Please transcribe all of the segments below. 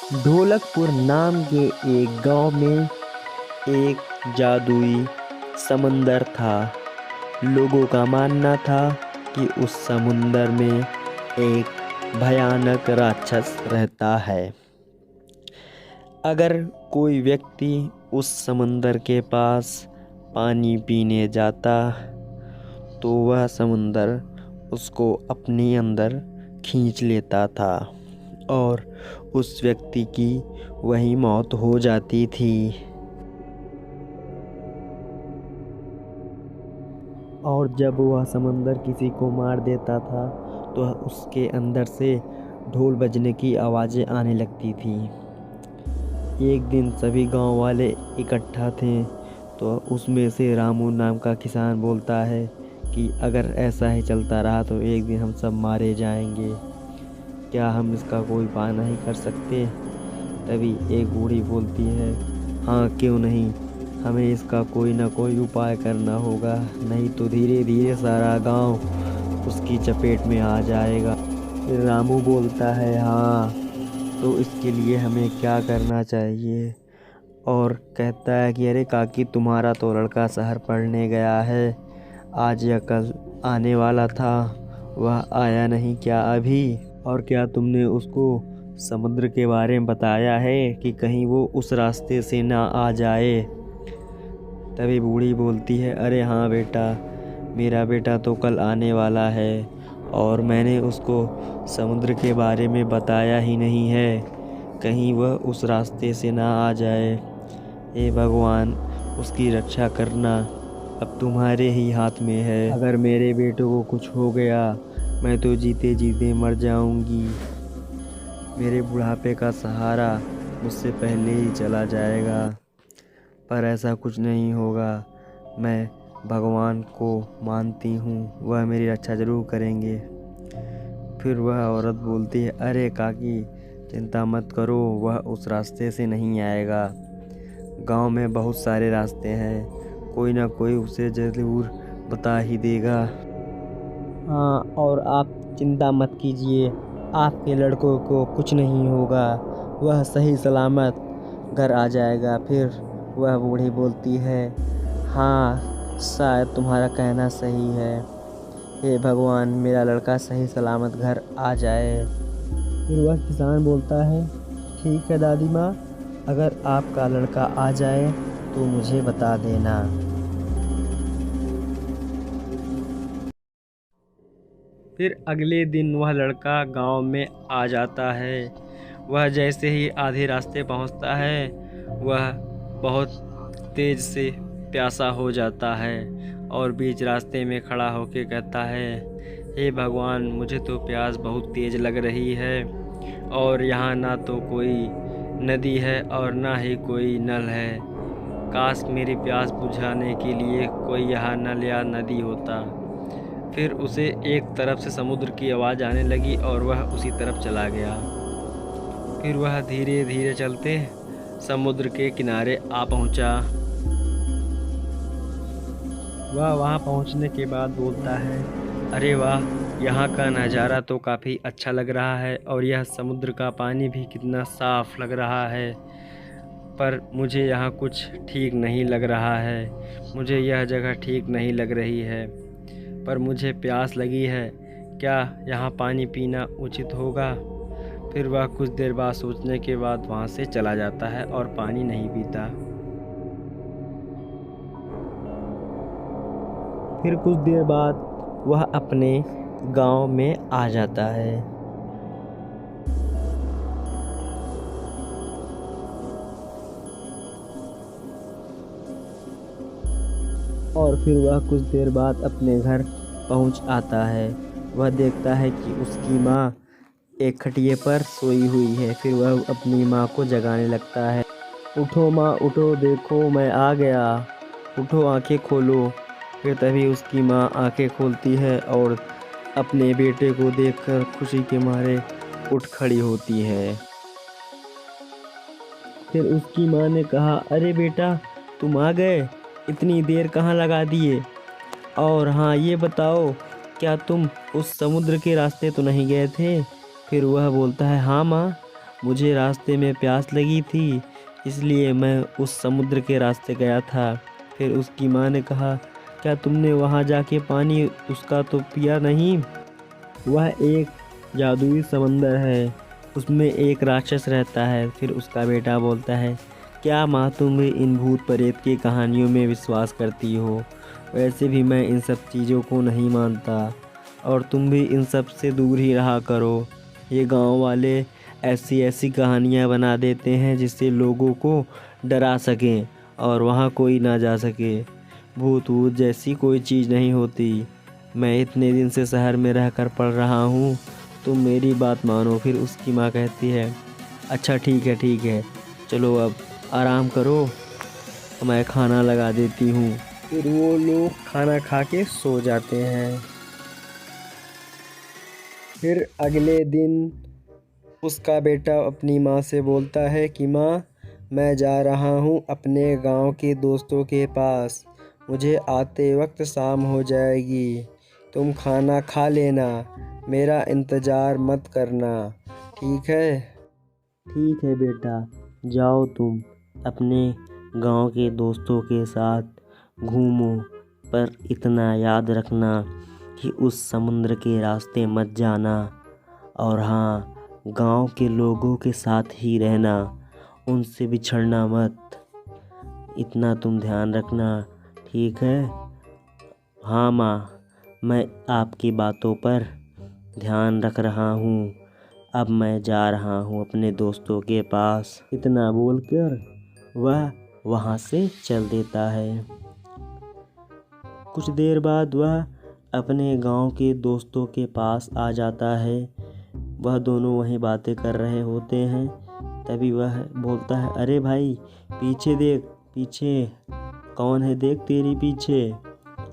ढोलकपुर नाम के एक गांव में एक जादुई समंदर था। लोगों का मानना था कि उस समुंदर में एक भयानक राक्षस रहता है। अगर कोई व्यक्ति उस समंदर के पास पानी पीने जाता तो वह समुंदर उसको अपने अंदर खींच लेता था और उस व्यक्ति की वही मौत हो जाती थी। और जब वह समंदर किसी को मार देता था तो उसके अंदर से ढोल बजने की आवाज़ें आने लगती थी। एक दिन सभी गांव वाले इकट्ठा थे तो उसमें से रामू नाम का किसान बोलता है कि अगर ऐसा ही चलता रहा तो एक दिन हम सब मारे जाएंगे। क्या हम इसका कोई उपाय नहीं कर सकते? तभी एक बूढ़ी बोलती है, हाँ क्यों नहीं, हमें इसका कोई ना कोई उपाय करना होगा, नहीं तो धीरे धीरे सारा गांव उसकी चपेट में आ जाएगा। फिर रामू बोलता है, हाँ तो इसके लिए हमें क्या करना चाहिए? और कहता है कि अरे काकी, तुम्हारा तो लड़का शहर पढ़ने गया है, आज या कल आने वाला था, वह आया नहीं क्या अभी? और क्या तुमने उसको समुद्र के बारे में बताया है कि कहीं वो उस रास्ते से ना आ जाए? तभी बूढ़ी बोलती है, अरे हाँ बेटा, मेरा बेटा तो कल आने वाला है और मैंने उसको समुद्र के बारे में बताया ही नहीं है, कहीं वह उस रास्ते से ना आ जाए। हे भगवान, उसकी रक्षा करना अब तुम्हारे ही हाथ में है। अगर मेरे बेटे को कुछ हो गया मैं तो जीते जीते मर जाऊंगी। मेरे बुढ़ापे का सहारा मुझसे पहले ही चला जाएगा। पर ऐसा कुछ नहीं होगा, मैं भगवान को मानती हूँ, वह मेरी रक्षा ज़रूर करेंगे। फिर वह औरत बोलती है, अरे काकी चिंता मत करो, वह उस रास्ते से नहीं आएगा। गांव में बहुत सारे रास्ते हैं, कोई ना कोई उसे ज़रूर बता ही देगा। हाँ, और आप चिंता मत कीजिए, आपके लड़कों को कुछ नहीं होगा, वह सही सलामत घर आ जाएगा। फिर वह बूढ़ी बोलती है, हाँ शायद तुम्हारा कहना सही है, हे भगवान मेरा लड़का सही सलामत घर आ जाए। फिर वह किसान बोलता है, ठीक है दादी माँ, अगर आपका लड़का आ जाए तो मुझे बता देना। फिर अगले दिन वह लड़का गांव में आ जाता है। वह जैसे ही आधे रास्ते पहुंचता है वह बहुत तेज से प्यासा हो जाता है और बीच रास्ते में खड़ा होकर कहता है, हे भगवान, मुझे तो प्यास बहुत तेज लग रही है और यहाँ ना तो कोई नदी है और ना ही कोई नल है। काश मेरी प्यास बुझाने के लिए कोई यहाँ नल या नदी होता। फिर उसे एक तरफ से समुद्र की आवाज़ आने लगी और वह उसी तरफ चला गया। फिर वह धीरे धीरे चलते समुद्र के किनारे आ पहुंचा। वह वहां पहुंचने के बाद बोलता है, अरे वाह, यहाँ का नज़ारा तो काफ़ी अच्छा लग रहा है और यह समुद्र का पानी भी कितना साफ लग रहा है, पर मुझे यहाँ कुछ ठीक नहीं लग रहा है, मुझे यह जगह ठीक नहीं लग रही है, पर मुझे प्यास लगी है, क्या यहाँ पानी पीना उचित होगा? फिर वह कुछ देर बाद सोचने के बाद वहाँ से चला जाता है और पानी नहीं पीता। फिर कुछ देर बाद वह अपने गांव में आ जाता है। और फिर वह कुछ देर बाद अपने घर पहुंच आता है। वह देखता है कि उसकी माँ एक खटिया पर सोई हुई है। फिर वह अपनी माँ को जगाने लगता है, उठो माँ उठो, देखो मैं आ गया, उठो आंखें खोलो। फिर तभी उसकी माँ आंखें खोलती है और अपने बेटे को देखकर खुशी के मारे उठ खड़ी होती है। फिर उसकी माँ ने कहा, अरे बेटा तुम आ गए, इतनी देर कहाँ लगा दिए? और हाँ ये बताओ, क्या तुम उस समुद्र के रास्ते तो नहीं गए थे? फिर वह बोलता है, हाँ माँ, मुझे रास्ते में प्यास लगी थी, इसलिए मैं उस समुद्र के रास्ते गया था। फिर उसकी माँ ने कहा, क्या तुमने वहाँ जाके पानी उसका तो पिया नहीं? वह एक जादुई समंदर है, उसमें एक राक्षस रहता है। फिर उसका बेटा बोलता है, क्या माँ तुम भी इन भूत प्रेत की कहानियों में विश्वास करती हो? वैसे भी मैं इन सब चीज़ों को नहीं मानता, और तुम भी इन सब से दूर ही रहा करो। ये गांव वाले ऐसी ऐसी कहानियाँ बना देते हैं जिससे लोगों को डरा सकें और वहाँ कोई ना जा सके। भूत वूत जैसी कोई चीज़ नहीं होती। मैं इतने दिन से शहर में रहकर पढ़ रहा हूँ, तुम मेरी बात मानो। फिर उसकी माँ कहती है, अच्छा ठीक है, चलो अब आराम करो, मैं खाना लगा देती हूँ। फिर वो लोग खाना खा के सो जाते हैं। फिर अगले दिन उसका बेटा अपनी माँ से बोलता है कि माँ, मैं जा रहा हूँ अपने गांव के दोस्तों के पास, मुझे आते वक्त शाम हो जाएगी, तुम खाना खा लेना, मेरा इंतज़ार मत करना, ठीक है? ठीक है बेटा, जाओ तुम अपने गांव के दोस्तों के साथ घूमो, पर इतना याद रखना कि उस समुद्र के रास्ते मत जाना, और हाँ, गांव के लोगों के साथ ही रहना, उनसे बिछड़ना मत, इतना तुम ध्यान रखना, ठीक है? हाँ माँ, मैं आपकी बातों पर ध्यान रख रहा हूँ, अब मैं जा रहा हूँ अपने दोस्तों के पास। इतना बोलकर वह वहाँ से चल देता है। कुछ देर बाद वह अपने गांव के दोस्तों के पास आ जाता है। वह दोनों वहीं बातें कर रहे होते हैं। तभी वह बोलता है, अरे भाई, पीछे देख, पीछे कौन है, देख तेरी पीछे,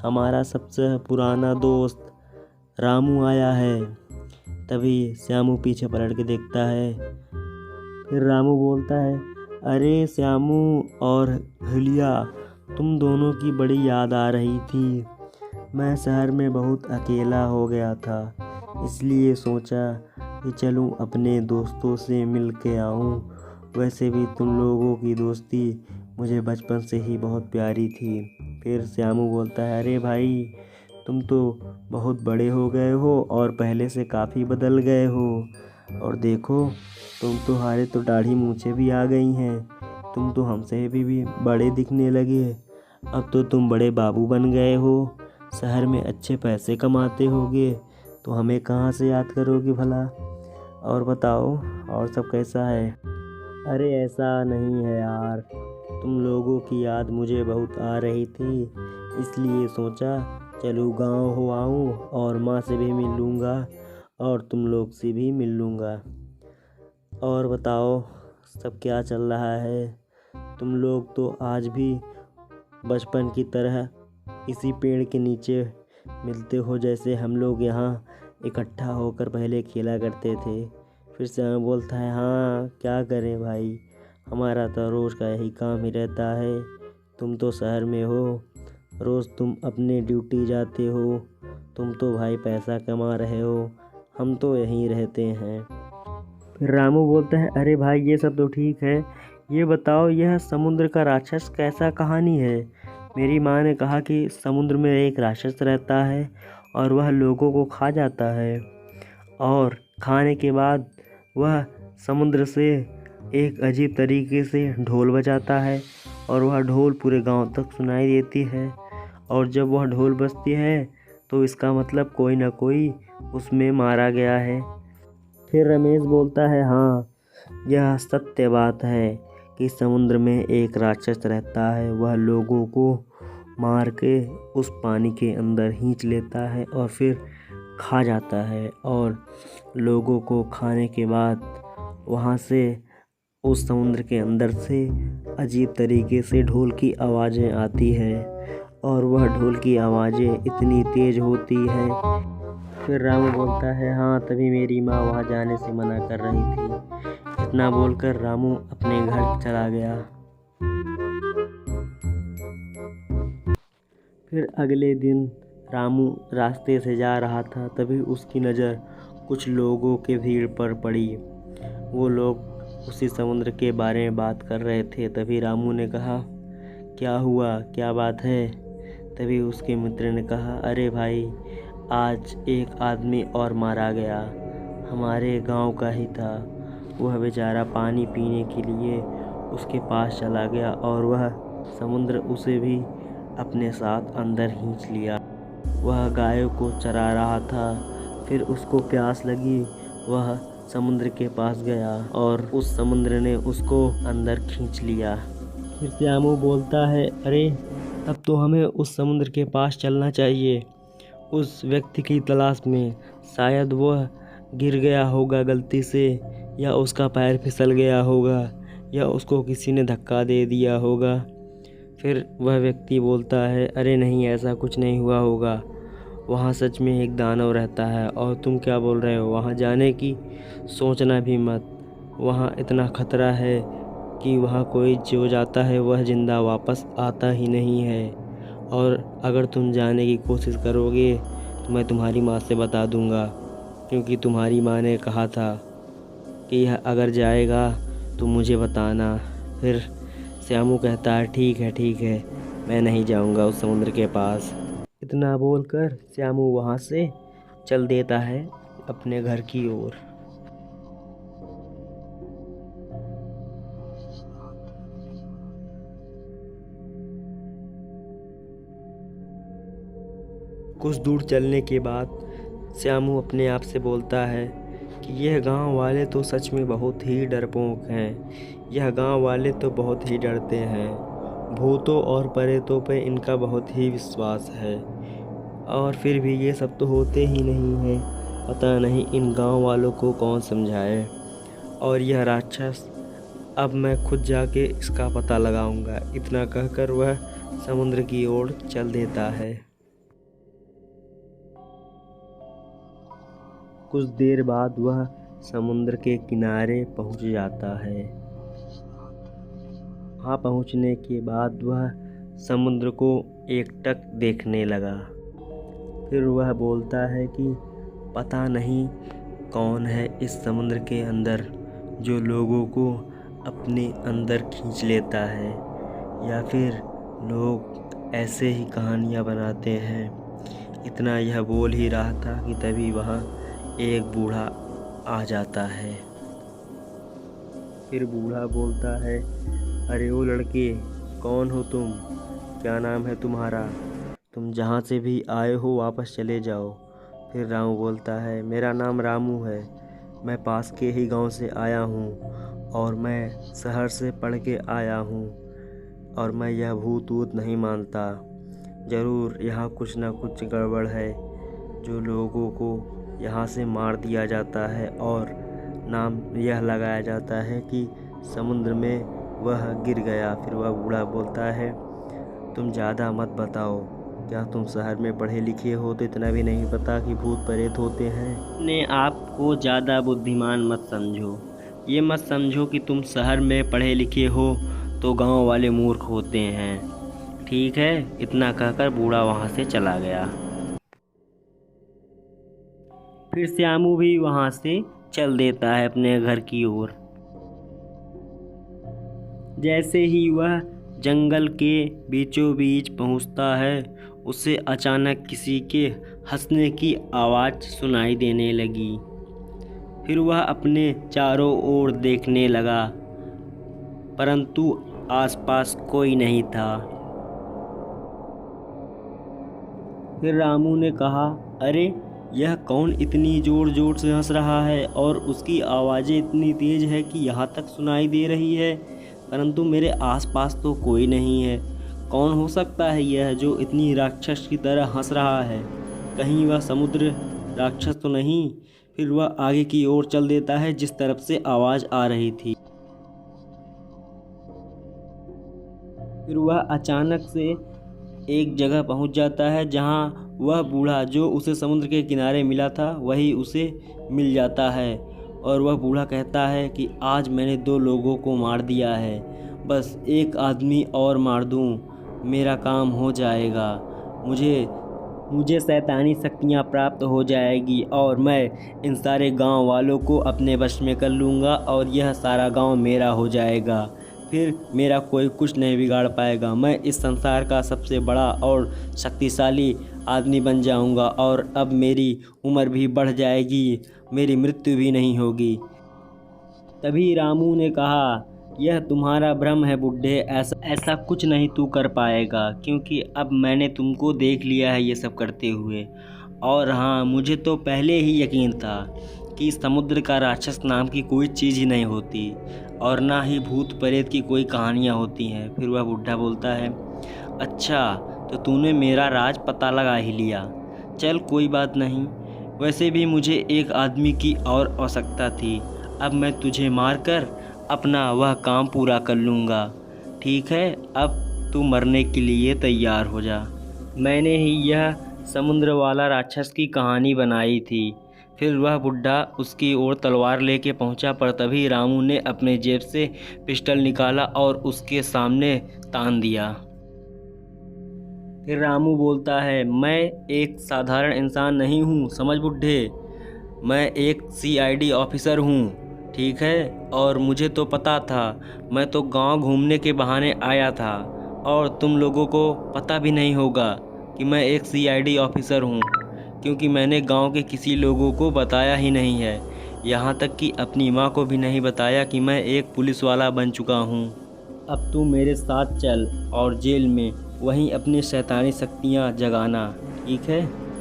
हमारा सबसे पुराना दोस्त रामू आया है। तभी श्यामू पीछे पलट के देखता है। फिर रामू बोलता है, अरे श्यामू और हलिया, तुम दोनों की बड़ी याद आ रही थी। मैं शहर में बहुत अकेला हो गया था, इसलिए सोचा कि चलूं अपने दोस्तों से मिल के आऊँ। वैसे भी तुम लोगों की दोस्ती मुझे बचपन से ही बहुत प्यारी थी। फिर श्यामू बोलता है, अरे भाई, तुम तो बहुत बड़े हो गए हो और पहले से काफ़ी बदल गए हो, और देखो, तुम्हारे तो दाढ़ी मूंछें भी आ गई हैं, तुम तो हमसे भी बड़े दिखने लगे। अब तो तुम बड़े बाबू बन गए हो, शहर में अच्छे पैसे कमाते होगे, तो हमें कहाँ से याद करोगे भला? और बताओ, और सब कैसा है? अरे ऐसा नहीं है यार, तुम लोगों की याद मुझे बहुत आ रही थी, इसलिए सोचा चलो गांव हो आऊँ और माँ से भी मिल लूँगा और तुम लोग से भी मिल लूँगा। और बताओ, सब क्या चल रहा है? तुम लोग तो आज भी बचपन की तरह इसी पेड़ के नीचे मिलते हो, जैसे हम लोग यहाँ इकट्ठा होकर पहले खेला करते थे। फिर से बोलता है, हाँ क्या करें भाई, हमारा तो रोज़ का यही काम ही रहता है। तुम तो शहर में हो, रोज़ तुम अपने ड्यूटी जाते हो, तुम तो भाई पैसा कमा रहे हो, हम तो यहीं रहते हैं। फिर रामू बोलता है, अरे भाई ये सब तो ठीक है, ये बताओ यह समुद्र का राक्षस कैसा कहानी है? मेरी माँ ने कहा कि समुद्र में एक राक्षस रहता है और वह लोगों को खा जाता है, और खाने के बाद वह समुद्र से एक अजीब तरीके से ढोल बजाता है, और वह ढोल पूरे गांव तक सुनाई देती है, और जब वह ढोल बजती है तो इसका मतलब कोई ना कोई उसमें मारा गया है। फिर रमेश बोलता है, हाँ यह सत्य बात है कि समुद्र में एक राक्षस रहता है, वह लोगों को मार के उस पानी के अंदर खींच लेता है और फिर खा जाता है, और लोगों को खाने के बाद वहाँ से उस समुद्र के अंदर से अजीब तरीके से ढोल की आवाज़ें आती है, और वह ढोल की आवाज़ें इतनी तेज़ होती है। फिर रामू बोलता है, हाँ तभी मेरी माँ वहाँ जाने से मना कर रही थी। इतना बोलकर रामू अपने घर चला गया। फिर अगले दिन रामू रास्ते से जा रहा था, तभी उसकी नज़र कुछ लोगों के भीड़ पर पड़ी। वो लोग उसी समुद्र के बारे में बात कर रहे थे। तभी रामू ने कहा, क्या हुआ, क्या बात है? तभी उसके मित्र ने कहा, अरे भाई, आज एक आदमी और मारा गया, हमारे गांव का ही था। वह बेचारा पानी पीने के लिए उसके पास चला गया और वह समुद्र उसे भी अपने साथ अंदर खींच लिया। वह गायों को चरा रहा था, फिर उसको प्यास लगी, वह समुद्र के पास गया और उस समुद्र ने उसको अंदर खींच लिया। फिर श्यामू बोलता है, अरे तब तो हमें उस समुद्र के पास चलना चाहिए, उस व्यक्ति की तलाश में। शायद वह गिर गया होगा गलती से, या उसका पैर फिसल गया होगा, या उसको किसी ने धक्का दे दिया होगा। फिर वह व्यक्ति बोलता है, अरे नहीं, ऐसा कुछ नहीं हुआ होगा, वहाँ सच में एक दानव रहता है और तुम क्या बोल रहे हो, वहाँ जाने की सोचना भी मत। वहाँ इतना खतरा है कि वहाँ कोई जो जाता है वह ज़िंदा वापस आता ही नहीं है, और अगर तुम जाने की कोशिश करोगे तो मैं तुम्हारी माँ से बता दूँगा, क्योंकि तुम्हारी माँ ने कहा था कि अगर जाएगा तो मुझे बताना। फिर श्यामू कहता है, ठीक है, मैं नहीं जाऊँगा उस समुद्र के पास। इतना बोलकर श्यामू वहाँ से चल देता है अपने घर की ओर। कुछ दूर चलने के बाद श्यामू अपने आप से बोलता है कि यह गांव वाले तो सच में बहुत ही डरपोक हैं। यह गांव वाले तो बहुत ही डरते हैं। भूतों और प्रेतों पे इनका बहुत ही विश्वास है, और फिर भी ये सब तो होते ही नहीं हैं। पता नहीं इन गांव वालों को कौन समझाए। और यह राक्षस, अब मैं खुद जाके इसका पता लगाऊंगा। इतना कहकर वह समुद्र की ओर चल देता है। कुछ देर बाद वह समुद्र के किनारे पहुंच जाता है। वहाँ पहुंचने के बाद वह समुद्र को एकटक देखने लगा। फिर वह बोलता है कि पता नहीं कौन है इस समुद्र के अंदर जो लोगों को अपने अंदर खींच लेता है, या फिर लोग ऐसे ही कहानियाँ बनाते हैं। इतना यह बोल ही रहा था कि तभी वहाँ एक बूढ़ा आ जाता है। फिर बूढ़ा बोलता है, अरे ओ लड़के, कौन हो तुम? क्या नाम है तुम्हारा? तुम जहाँ से भी आए हो वापस चले जाओ। फिर रामू बोलता है, मेरा नाम रामू है, मैं पास के ही गांव से आया हूँ, और मैं शहर से पढ़ के आया हूँ, और मैं यह भूत वूत नहीं मानता। ज़रूर यहाँ कुछ ना कुछ गड़बड़ है, जो लोगों को यहाँ से मार दिया जाता है, और नाम यह लगाया जाता है कि समुद्र में वह गिर गया। फिर वह बूढ़ा बोलता है, तुम ज़्यादा मत बताओ, क्या तुम शहर में पढ़े लिखे हो तो इतना भी नहीं पता कि भूत प्रेत होते हैं? अपने आप को ज़्यादा बुद्धिमान मत समझो। ये मत समझो कि तुम शहर में पढ़े लिखे हो तो गांव वाले मूर्ख होते हैं। ठीक है? इतना कहकर बूढ़ा वहाँ से चला गया। फिर श्यामू भी वहाँ से चल देता है अपने घर की ओर। जैसे ही वह जंगल के बीचों बीच पहुँचता है, उसे अचानक किसी के हंसने की आवाज़ सुनाई देने लगी। फिर वह अपने चारों ओर देखने लगा, परंतु आसपास कोई नहीं था। फिर रामू ने कहा, अरे यह कौन इतनी ज़ोर ज़ोर से हंस रहा है, और उसकी आवाज़ें इतनी तेज़ है कि यहाँ तक सुनाई दे रही है, परंतु मेरे आसपास तो कोई नहीं है। कौन हो सकता है यह जो इतनी राक्षस की तरह हंस रहा है? कहीं वह समुद्र राक्षस तो नहीं? फिर वह आगे की ओर चल देता है जिस तरफ से आवाज़ आ रही थी। फिर वह अचानक से एक जगह पहुंच जाता है जहां वह बूढ़ा जो उसे समुद्र के किनारे मिला था वही उसे मिल जाता है, और वह बूढ़ा कहता है कि आज मैंने 2 लोगों को मार दिया है, बस एक आदमी और मार दूं, मेरा काम हो जाएगा। मुझे मुझे शैतानी शक्तियाँ प्राप्त हो जाएगी और मैं इन सारे गांव वालों को अपने वश में कर लूँगा और यह सारा गांव मेरा हो जाएगा। फिर मेरा कोई कुछ नहीं बिगाड़ पाएगा। मैं इस संसार का सबसे बड़ा और शक्तिशाली आदमी बन जाऊँगा और अब मेरी उम्र भी बढ़ जाएगी, मेरी मृत्यु भी नहीं होगी। तभी रामू ने कहा, यह तुम्हारा भ्रम है बूढ़े, ऐसा कुछ नहीं तू कर पाएगा, क्योंकि अब मैंने तुमको देख लिया है ये सब करते हुए। और हाँ, मुझे तो पहले ही यकीन था कि समुद्र का राक्षस नाम की कोई चीज़ ही नहीं होती और ना ही भूत प्रेत की कोई कहानियाँ होती हैं। फिर वह बूढ़ा बोलता है, अच्छा तो तूने मेरा राज पता लगा ही लिया, चल कोई बात नहीं। वैसे भी मुझे एक आदमी की और आवश्यकता थी, अब मैं तुझे मारकर अपना वह काम पूरा कर लूँगा। ठीक है, अब तू मरने के लिए तैयार हो जा। मैंने ही यह समुद्र वाला राक्षस की कहानी बनाई थी। फिर वह बुढ़ा उसकी ओर तलवार लेके पहुंचा, पर तभी रामू ने अपने जेब से पिस्टल निकाला और उसके सामने तान दिया। फिर रामू बोलता है, मैं एक साधारण इंसान नहीं हूँ, समझ बुढ़े, मैं एक CID ऑफिसर हूँ, ठीक है। और मुझे तो पता था, मैं तो गांव घूमने के बहाने आया था और तुम लोगों को पता भी नहीं होगा कि मैं एक CID ऑफिसर हूँ, क्योंकि मैंने गांव के किसी लोगों को बताया ही नहीं है, यहाँ तक कि अपनी माँ को भी नहीं बताया कि मैं एक पुलिस वाला बन चुका हूँ। अब तू मेरे साथ चल और जेल में वहीं अपनी शैतानी शक्तियाँ जगाना, ठीक है।